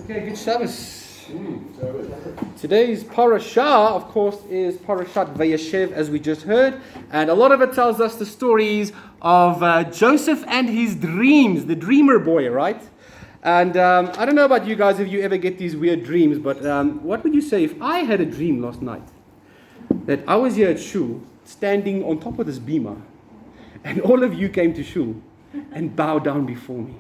Okay, good Shabbos. Today's parasha, of course, is Parashat Vayeshev, as we just heard, and a lot of it tells us the stories of Joseph and his dreams, the dreamer boy, right? And I don't know about you guys if you ever get these weird dreams, but what would you say if I had a dream last night that I was here at Shul, standing on top of this bima, and all of you came to Shul and bowed down before me?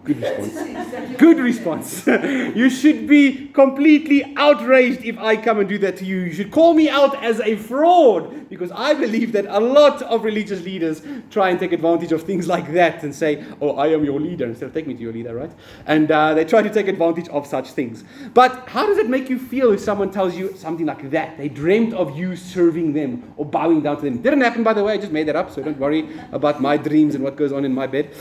Good response. Good response. You should be completely outraged if I come and do that to you. You should call me out as a fraud, because I believe that a lot of religious leaders try and take advantage of things like that and say, oh, I am your leader, instead of take me to your leader, right? And they try to take advantage of such things. But how does it make you feel if someone tells you something like that? They dreamt of you serving them or bowing down to them. It didn't happen, by the way. I just made that up, so don't worry about my dreams and what goes on in my bed.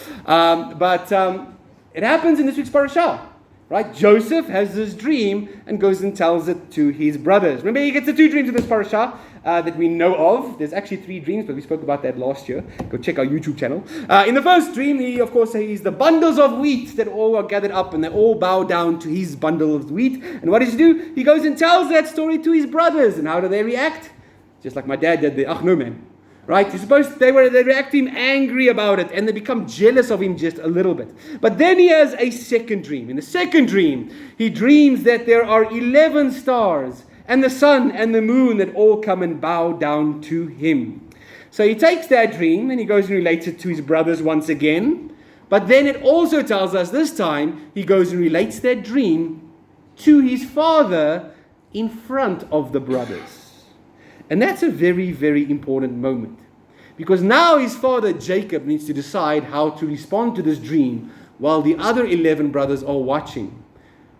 It happens in this week's parasha, right? Joseph has this dream and goes and tells it to his brothers. Remember, he gets the two dreams in this parasha that we know of. There's actually three dreams, but we spoke about that last year. Go check our YouTube channel. In the first dream, he, of course, sees the bundles of wheat that all are gathered up, and they all bow down to his bundle of wheat. And what does he do? He goes and tells that story to his brothers. And how do they react? Just like my dad did, no man. Right? They react to him angry about it, and they become jealous of him just a little bit. But then he has a second dream. In the second dream, he dreams that there are 11 stars and the sun and the moon that all come and bow down to him. So he takes that dream and he goes and relates it to his brothers once again. But then it also tells us this time he goes and relates that dream to his father in front of the brothers. And that's a very, very important moment. Because now his father Jacob needs to decide how to respond to this dream while the other 11 brothers are watching.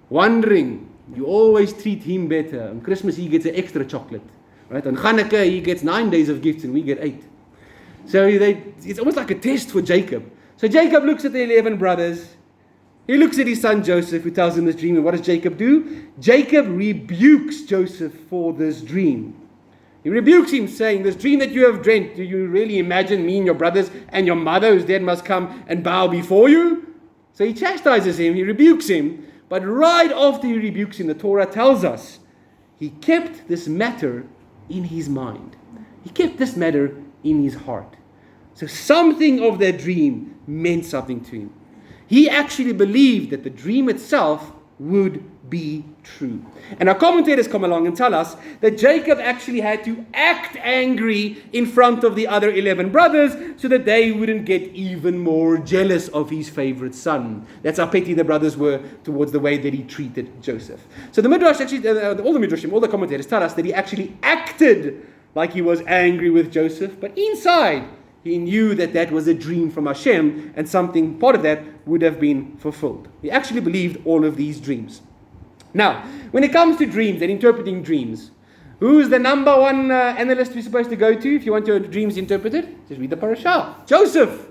Wondering, you always treat him better. On Christmas he gets an extra chocolate. Right? On Hanukkah he gets 9 days of gifts and we get 8. So it's almost like a test for Jacob. So Jacob looks at the 11 brothers. He looks at his son Joseph, who tells him this dream. And what does Jacob do? Jacob rebukes Joseph for this dream. He rebukes him, saying, this dream that you have dreamt, do you really imagine me and your brothers and your mother who's dead must come and bow before you? So he chastises him, he rebukes him, but right after he rebukes him, the Torah tells us, he kept this matter in his mind. He kept this matter in his heart. So something of that dream meant something to him. He actually believed that the dream itself would be true. And our commentators come along and tell us that Jacob actually had to act angry in front of the other 11 brothers so that they wouldn't get even more jealous of his favorite son. That's how petty the brothers were towards the way that he treated Joseph. So the Midrash actually, all the commentators tell us that he actually acted like he was angry with Joseph, but inside he knew that that was a dream from Hashem, and part of that would have been fulfilled. He actually believed all of these dreams. Now, when it comes to dreams and interpreting dreams, who's the number one analyst we're supposed to go to if you want your dreams interpreted? Just read the parasha. Joseph.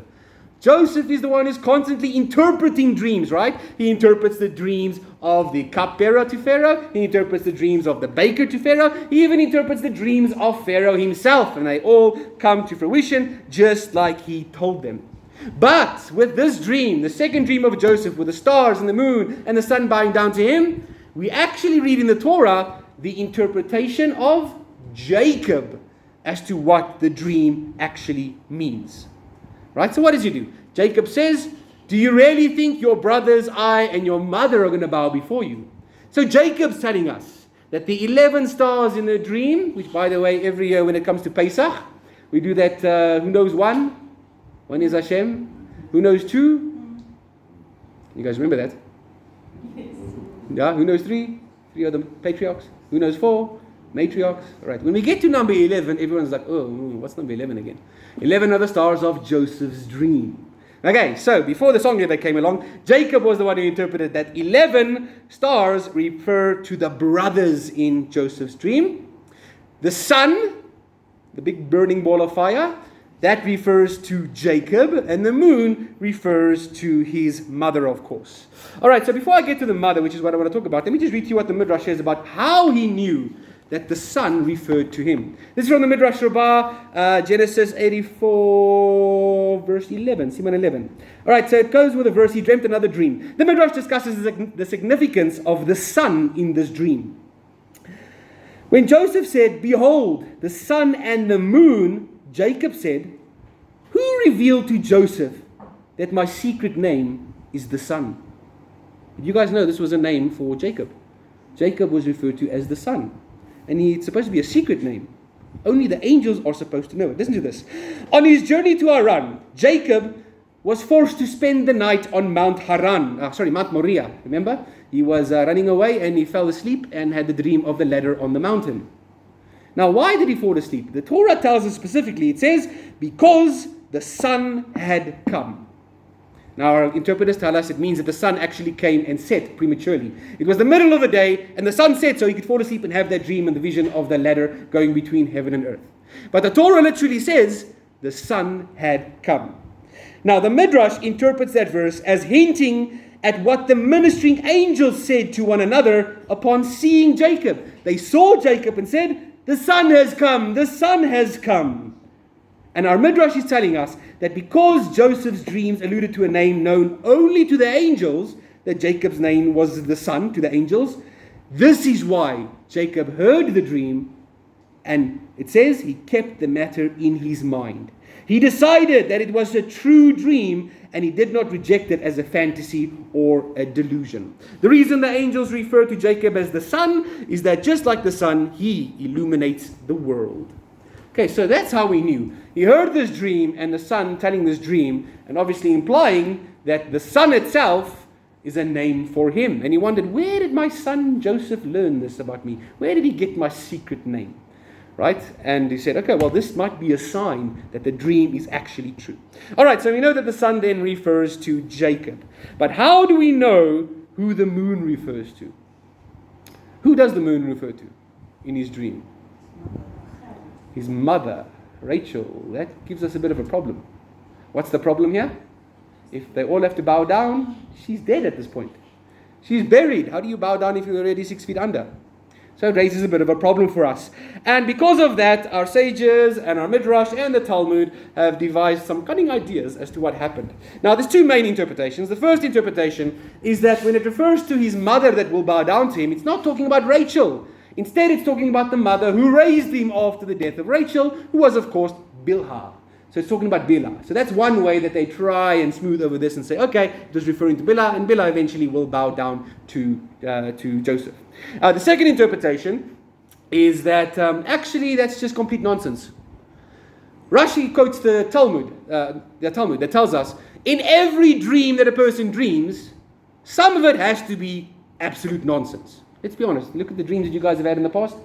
Joseph is the one who's constantly interpreting dreams, right? He interprets the dreams of the cupbearer to Pharaoh. He interprets the dreams of the baker to Pharaoh. He even interprets the dreams of Pharaoh himself. And they all come to fruition just like he told them. But with this dream, the second dream of Joseph with the stars and the moon and the sun bowing down to him, we actually read in the Torah the interpretation of Jacob as to what the dream actually means. Right? So what does he do? Jacob says, do you really think your brothers, I, and your mother are going to bow before you? So Jacob's telling us that the 11 stars in the dream, which by the way, every year when it comes to Pesach, we do that, who knows one? One is Hashem. Who knows two? You guys remember that? Yes. Yeah, who knows three? 3 are the patriarchs. Who knows 4? Matriarchs. Right. When we get to number 11, everyone's like, oh, what's number 11 again? 11 are the stars of Joseph's dream. Okay, so before the song that came along, Jacob was the one who interpreted that 11 stars refer to the brothers in Joseph's dream. The sun, the big burning ball of fire, that refers to Jacob, and the moon refers to his mother, of course. All right, so before I get to the mother, which is what I want to talk about, let me just read to you what the Midrash says about how he knew that the Son referred to him. This is from the Midrash Rabbah, Genesis 84, verse 11, Siman 11. All right, so it goes with a verse, he dreamt another dream. The Midrash discusses the significance of the sun in this dream. When Joseph said, "Behold, the sun and the moon," Jacob said, "Who revealed to Joseph that my secret name is the sun?" Did you guys know this was a name for Jacob? Jacob was referred to as the sun. And it's supposed to be a secret name. Only the angels are supposed to know it. Listen to this. On his journey to Haran, Jacob was forced to spend the night on Mount Moriah. Remember? He was running away and he fell asleep and had the dream of the ladder on the mountain. Now, why did he fall asleep? The Torah tells us specifically, it says, because the sun had come. Now, our interpreters tell us it means that the sun actually came and set prematurely. It was the middle of the day, and the sun set so he could fall asleep and have that dream and the vision of the ladder going between heaven and earth. But the Torah literally says, the sun had come. Now, the Midrash interprets that verse as hinting at what the ministering angels said to one another upon seeing Jacob. They saw Jacob and said, "The sun has come, the sun has come." And our Midrash is telling us that because Joseph's dreams alluded to a name known only to the angels, that Jacob's name was the sun to the angels, this is why Jacob heard the dream, and it says he kept the matter in his mind. He decided that it was a true dream, and he did not reject it as a fantasy or a delusion. The reason the angels refer to Jacob as the sun is that just like the sun, he illuminates the world. Okay, so that's how we knew. He heard this dream and the sun telling this dream, and obviously implying that the sun itself is a name for him. And he wondered, where did my son Joseph learn this about me? Where did he get my secret name? Right? And he said, okay, well, this might be a sign that the dream is actually true. All right, so we know that the sun then refers to Jacob. But how do we know who the moon refers to? Who does the moon refer to in his dream? His mother, Rachel. That gives us a bit of a problem. What's the problem here? If they all have to bow down, she's dead at this point. She's buried. How do you bow down if you're already 6 feet under? So it raises a bit of a problem for us. And because of that, our sages and our Midrash and the Talmud have devised some cunning ideas as to what happened. Now, there's two main interpretations. The first interpretation is that when it refers to his mother that will bow down to him, it's not talking about Rachel. Instead, it's talking about the mother who raised him after the death of Rachel, who was, of course, Bilhah. So it's talking about Bilhah. So that's one way that they try and smooth over this and say, okay, it was referring to Bilhah, and Bilhah eventually will bow down to Joseph. The second interpretation is that actually that's just complete nonsense. Rashi quotes the Talmud that tells us, in every dream that a person dreams, some of it has to be absolute nonsense. Let's be honest. Look at the dreams that you guys have had in the past.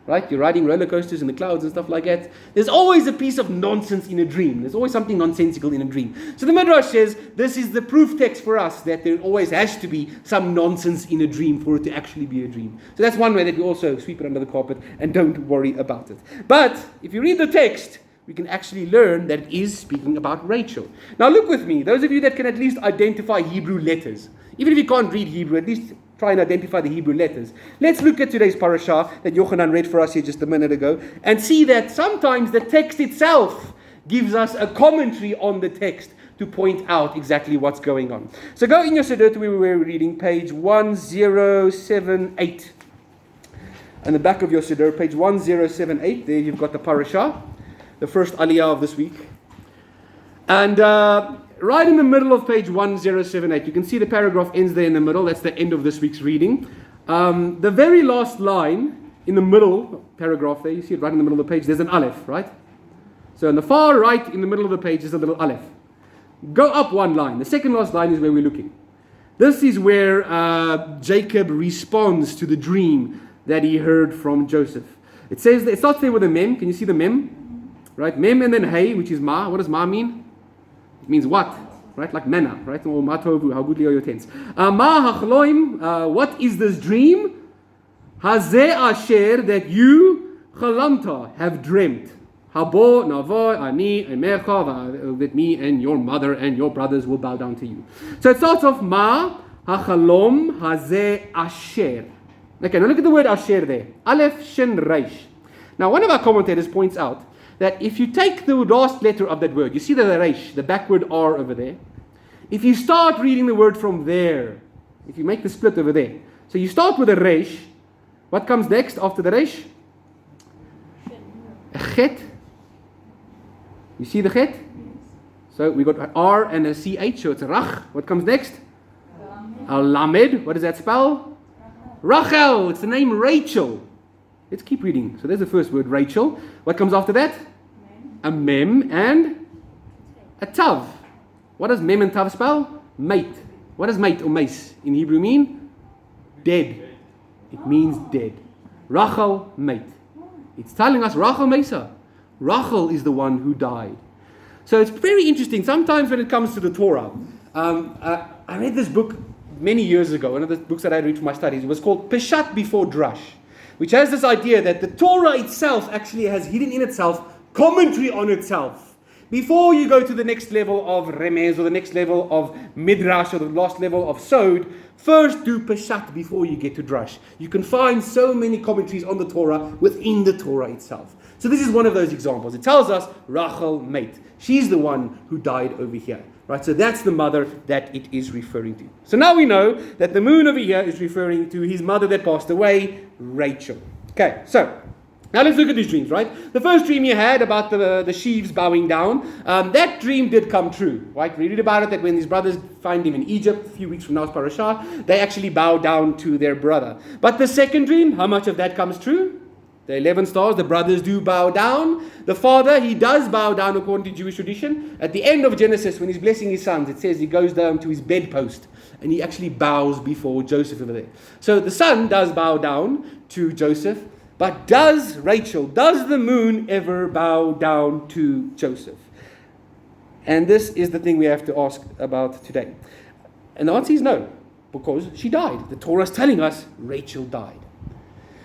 Right? You're riding roller coasters in the clouds and stuff like that. There's always a piece of nonsense in a dream. There's always something nonsensical in a dream. So the Midrash says this is the proof text for us that there always has to be some nonsense in a dream for it to actually be a dream. So that's one way that we also sweep it under the carpet and don't worry about it. But if you read the text, we can actually learn that it is speaking about Rachel. Now look with me. Those of you that can at least identify Hebrew letters. Even if you can't read Hebrew, at least try and identify the Hebrew letters. Let's look at today's parashah that Yochanan read for us here just a minute ago and see that sometimes the text itself gives us a commentary on the text to point out exactly what's going on. So go in your Siddur to where we were reading, page 1078. On the back of your Siddur, page 1078, there you've got the parashah, the first aliyah of this week. And right in the middle of page 1078, you can see the paragraph ends there in the middle. That's the end of this week's reading. The very last line in the middle paragraph there, you see it right in the middle of the page, there's an aleph, right? So on the far right in the middle of the page is a little aleph. Go up one line. The second last line is where we're looking. This is where Jacob responds to the dream that he heard from Joseph. It says, it starts there with a mem. Can you see the mem? Right? Mem and then hey, which is ma. What does ma mean? It means what? Right? Like manna, right? Or matovu, how goodly are your tents. Ma hachloim, what is this dream? Hazeh asher, that you, chalamta, have dreamt. Habo, navo, ani, emecha, that me and your mother and your brothers will bow down to you. So it starts off, ma hachalom hazeh asher. Okay, now look at the word asher there. Aleph, shin, reish. Now, one of our commentators points out that if you take the last letter of that word, you see the reish, the backward R over there. If you start reading the word from there, if you make the split over there, so you start with a reish, what comes next after the reish? A chet. You see the chet? So we got an R and a CH, so it's a rach. What comes next? A lamed. What does that spell? Rachel. It's the name Rachel. Let's keep reading. So there's the first word, Rachel. What comes after that? A mem and a tav. What does mem and tav spell? Mate. What does mate or mace in Hebrew mean? Dead. It means dead. Rachel, mate. It's telling us Rachel Mesa. Rachel is the one who died. So it's very interesting. Sometimes when it comes to the Torah, I read this book many years ago, one of the books that I read for my studies. It was called Peshat Before Drush, which has this idea that the Torah itself actually has hidden in itself commentary on itself. Before you go to the next level of Remez or the next level of Midrash or the last level of Sod, first do Peshat before you get to Drush. You can find so many commentaries on the Torah within the Torah itself. So this is one of those examples. It tells us Rachel mate. She's the one who died over here. Right? So that's the mother that it is referring to. So now we know that the moon over here is referring to his mother that passed away, Rachel. Okay, so now let's look at these dreams, right? The first dream you had about the sheaves bowing down, that dream did come true, right? We read about it that when his brothers find him in Egypt, a few weeks from now's parashah, they actually bow down to their brother. But the second dream, how much of that comes true? The 11 stars, the brothers do bow down. The father, he does bow down according to Jewish tradition. At the end of Genesis, when he's blessing his sons, it says he goes down to his bedpost and he actually bows before Joseph over there. So the son does bow down to Joseph. But does the moon ever bow down to Joseph? And this is the thing we have to ask about today. And the answer is no, because she died. The Torah is telling us Rachel died.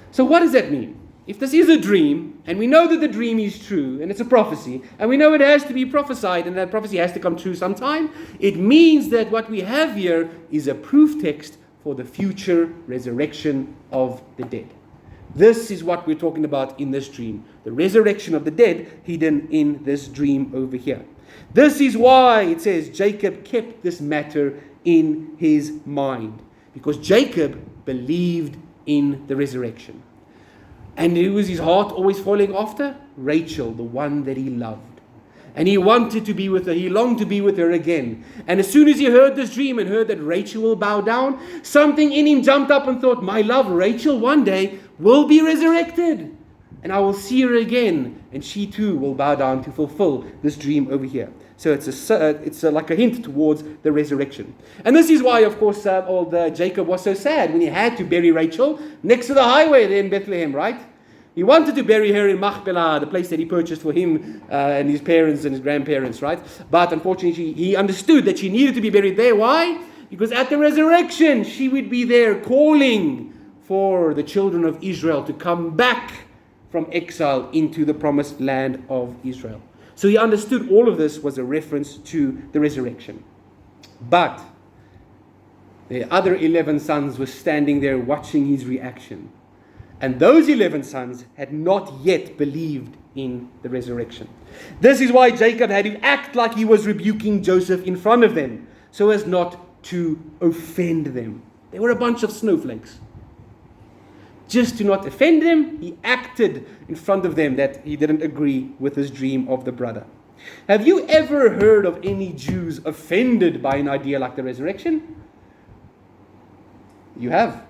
So what does that mean? If this is a dream, and we know that the dream is true, and it's a prophecy, and we know it has to be prophesied, and that prophecy has to come true sometime, it means that what we have here is a proof text for the future resurrection of the dead. This is what we're talking about in this dream. The resurrection of the dead hidden in this dream over here. This is why it says Jacob kept this matter in his mind. Because Jacob believed in the resurrection. And who was his heart always falling after? Rachel, the one that he loved. And he wanted to be with her. He longed to be with her again. And as soon as he heard this dream and heard that Rachel will bow down, something in him jumped up and thought, my love, Rachel, one day will be resurrected. And I will see her again. And she too will bow down to fulfill this dream over here. So it's like a hint towards the resurrection. And this is why, of course, old Jacob was so sad when he had to bury Rachel next to the highway there in Bethlehem, right? He wanted to bury her in Machpelah, the place that he purchased for him and his parents and his grandparents, right? But unfortunately, he understood that she needed to be buried there. Why? Because at the resurrection, she would be there calling for the children of Israel to come back from exile into the promised land of Israel. So he understood all of this was a reference to the resurrection. But the other 11 sons were standing there watching his reaction. And those 11 sons had not yet believed in the resurrection. This is why Jacob had to act like he was rebuking Joseph in front of them, so as not to offend them. They were a bunch of snowflakes. Just to not offend them, he acted in front of them that he didn't agree with his dream of the brother. Have you ever heard of any Jews offended by an idea like the resurrection? You have.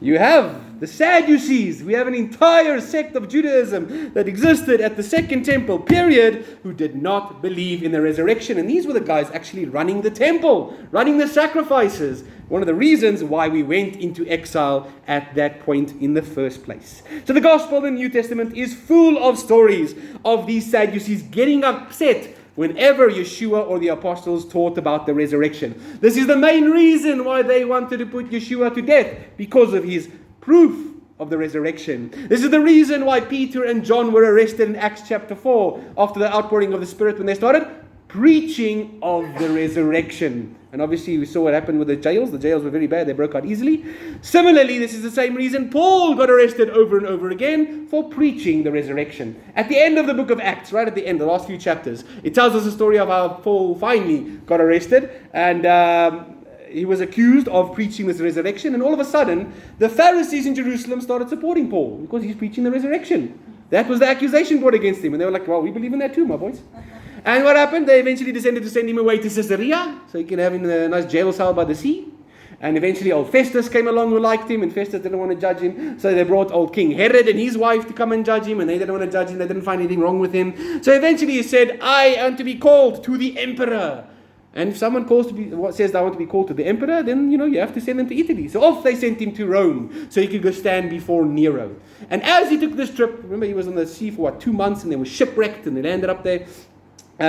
You have. The Sadducees. We have an entire sect of Judaism that existed at the Second Temple period who did not believe in the resurrection. And these were the guys actually running the temple, running the sacrifices. One of the reasons why we went into exile at that point in the first place. So the Gospel in the New Testament is full of stories of these Sadducees getting upset whenever Yeshua or the apostles taught about the resurrection. This is the main reason why they wanted to put Yeshua to death, because of his proof of the resurrection. This is the reason why Peter and John were arrested in Acts chapter 4 after the outpouring of the Spirit when they started preaching of the resurrection. And obviously we saw what happened with the jails. The jails were very bad. They broke out easily. Similarly, this is the same reason Paul got arrested over and over again for preaching the resurrection. At the end of the book of Acts, right at the end, the last few chapters, it tells us the story of how Paul finally got arrested. And he was accused of preaching this resurrection. And all of a sudden, the Pharisees in Jerusalem started supporting Paul because he's preaching the resurrection. That was the accusation brought against him. And they were like, well, we believe in that too, my boys. And what happened? They eventually decided to send him away to Caesarea, so he can have him in a nice jail cell by the sea. And eventually old Festus came along who liked him, and Festus didn't want to judge him. So they brought old King Herod and his wife to come and judge him, and they didn't want to judge him. They didn't find anything wrong with him. So eventually he said, I am to be called to the emperor. And if someone says I want to be called to the emperor, then, you have to send them to Italy. So off they sent him to Rome, so he could go stand before Nero. And as he took this trip, remember he was on the sea for 2 months, and they were shipwrecked, and they landed up there.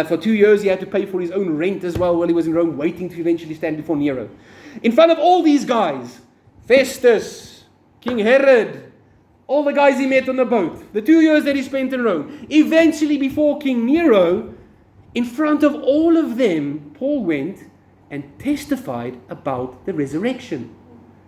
For 2 years, he had to pay for his own rent as well while he was in Rome, waiting to eventually stand before Nero. In front of all these guys, Festus, King Herod, all the guys he met on the boat, the 2 years that he spent in Rome, eventually before King Nero, in front of all of them, Paul went and testified about the resurrection.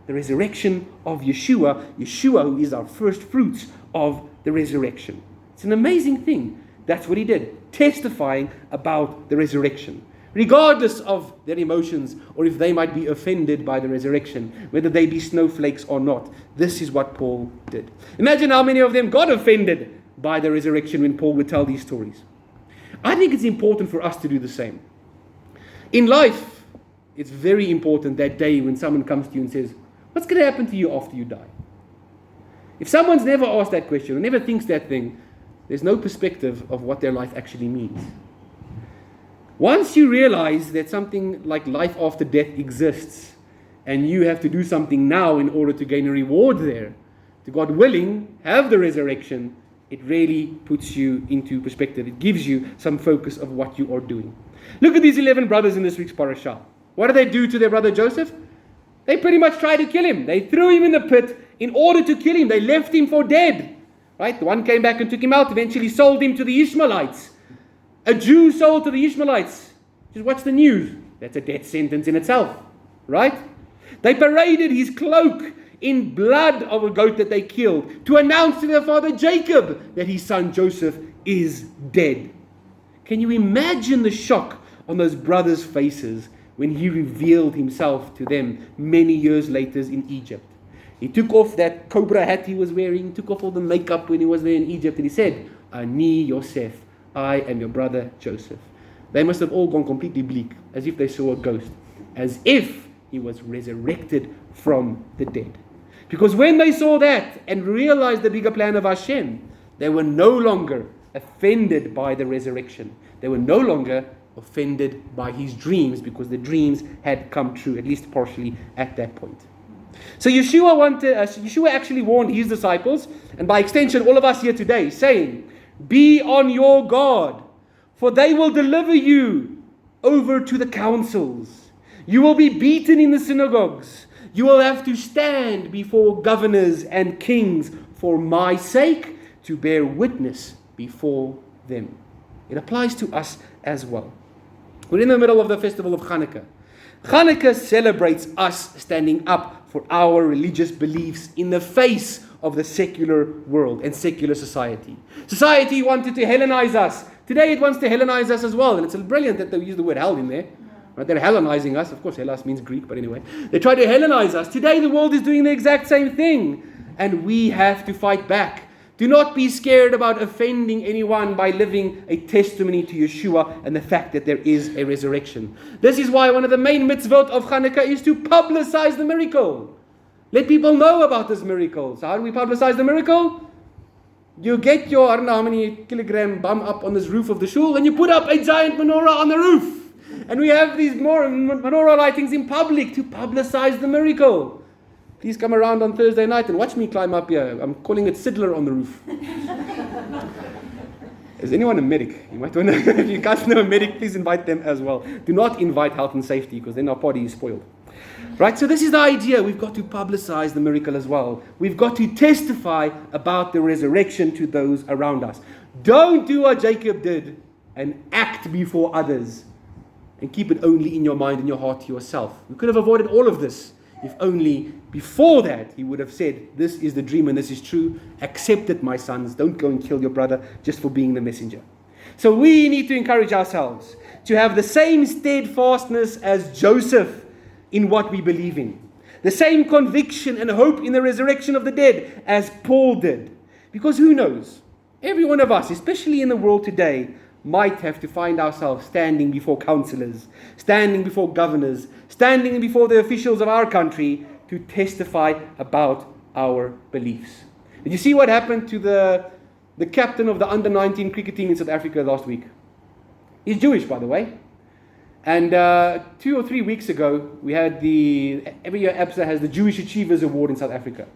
The resurrection of Yeshua. Yeshua, who is our first fruits of the resurrection. It's an amazing thing. That's what he did, testifying about the resurrection. Regardless of their emotions, or if they might be offended by the resurrection, whether they be snowflakes or not. This is what Paul did. Imagine how many of them got offended by the resurrection when Paul would tell these stories. I think it's important for us to do the same. In life, it's very important that day when someone comes to you and says, what's going to happen to you after you die? If someone's never asked that question or never thinks that thing, there's no perspective of what their life actually means. Once you realize that something like life after death exists, and you have to do something now in order to gain a reward there, to God willing, have the resurrection, it really puts you into perspective. It gives you some focus of what you are doing. Look at these 11 brothers in this week's parashah. What did they do to their brother Joseph? They pretty much tried to kill him. They threw him in the pit in order to kill him. They left him for dead. Right? The one came back and took him out, eventually sold him to the Ishmaelites. A Jew sold to the Ishmaelites. Just watch the news. That's a death sentence in itself. Right? They paraded his cloak in blood of a goat that they killed to announce to their father Jacob that his son Joseph is dead. Can you imagine the shock on those brothers' faces when he revealed himself to them many years later in Egypt? He took off that cobra hat he was wearing, took off all the makeup when he was there in Egypt, and he said, Ani Yosef, I am your brother Joseph. They must have all gone completely bleak, as if they saw a ghost, as if he was resurrected from the dead. Because when they saw that and realized the bigger plan of Hashem, they were no longer offended by the resurrection. They were no longer offended by his dreams, because the dreams had come true, at least partially at that point. So Yeshua actually warned his disciples, and by extension all of us here today, saying, be on your guard, for they will deliver you over to the councils. You will be beaten in the synagogues. You will have to stand before governors and kings for my sake, to bear witness before them. It applies to us as well. We're in the middle of the festival of Hanukkah. Hanukkah celebrates us standing up for our religious beliefs in the face of the secular world and secular society. Society wanted to Hellenize us. Today it wants to Hellenize us as well. And it's brilliant that they use the word hell in there. Right? They're Hellenizing us. Of course, Hellas means Greek, but anyway. They try to Hellenize us. Today the world is doing the exact same thing. And we have to fight back. Do not be scared about offending anyone by living a testimony to Yeshua and the fact that there is a resurrection. This is why one of the main mitzvot of Hanukkah is to publicize the miracle. Let people know about this miracle. So how do we publicize the miracle? You get your, I don't know how many kilogram bum up on this roof of the shul, and you put up a giant menorah on the roof. And we have these more menorah lightings in public to publicize the miracle. Please come around on Thursday night and watch me climb up here. I'm calling it Siddler on the roof. Is anyone a medic? You might want to, if you guys know a medic, please invite them as well. Do not invite health and safety, because then our party is spoiled. Right, so this is the idea. We've got to publicize the miracle as well. We've got to testify about the resurrection to those around us. Don't do what Jacob did and act before others and keep it only in your mind and your heart to yourself. We could have avoided all of this if only before that he would have said, this is the dream and this is true. Accept it, my sons. Don't go and kill your brother just for being the messenger. So we need to encourage ourselves to have the same steadfastness as Joseph in what we believe in. The same conviction and hope in the resurrection of the dead as Paul did. Because who knows? Every one of us, especially in the world today, might have to find ourselves standing before counselors, standing before governors, standing before the officials of our country to testify about our beliefs. Did you see what happened to the captain of the under-19 cricket team in South Africa last week? He's Jewish, by the way. And 2 or 3 weeks ago, we had every year ABSA has the Jewish Achievers Award in South Africa.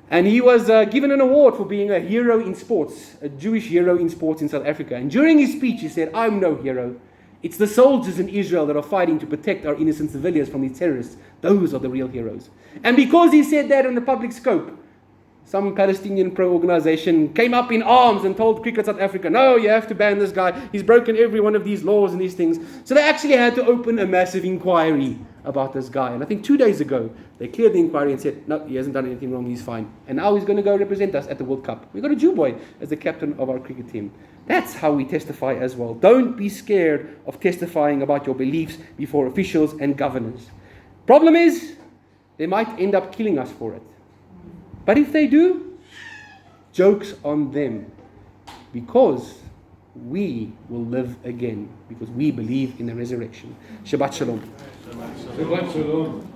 And he was given an award for being a hero in sports, a Jewish hero in sports in South Africa. And during his speech, he said, I'm no hero. It's the soldiers in Israel that are fighting to protect our innocent civilians from these terrorists. Those are the real heroes. And because he said that in the public scope, some Palestinian pro-organization came up in arms and told Cricket South Africa, no, you have to ban this guy. He's broken every one of these laws and these things. So they actually had to open a massive inquiry about this guy. And I think 2 days ago, they cleared the inquiry and said, no, he hasn't done anything wrong, he's fine. And now he's going to go represent us at the World Cup. We've got a Jew boy as the captain of our cricket team. That's how we testify as well. Don't be scared of testifying about your beliefs before officials and governors. Problem is, they might end up killing us for it. But if they do, joke's on them. Because we will live again. Because we believe in the resurrection. Shabbat Shalom. Shabbat Shalom.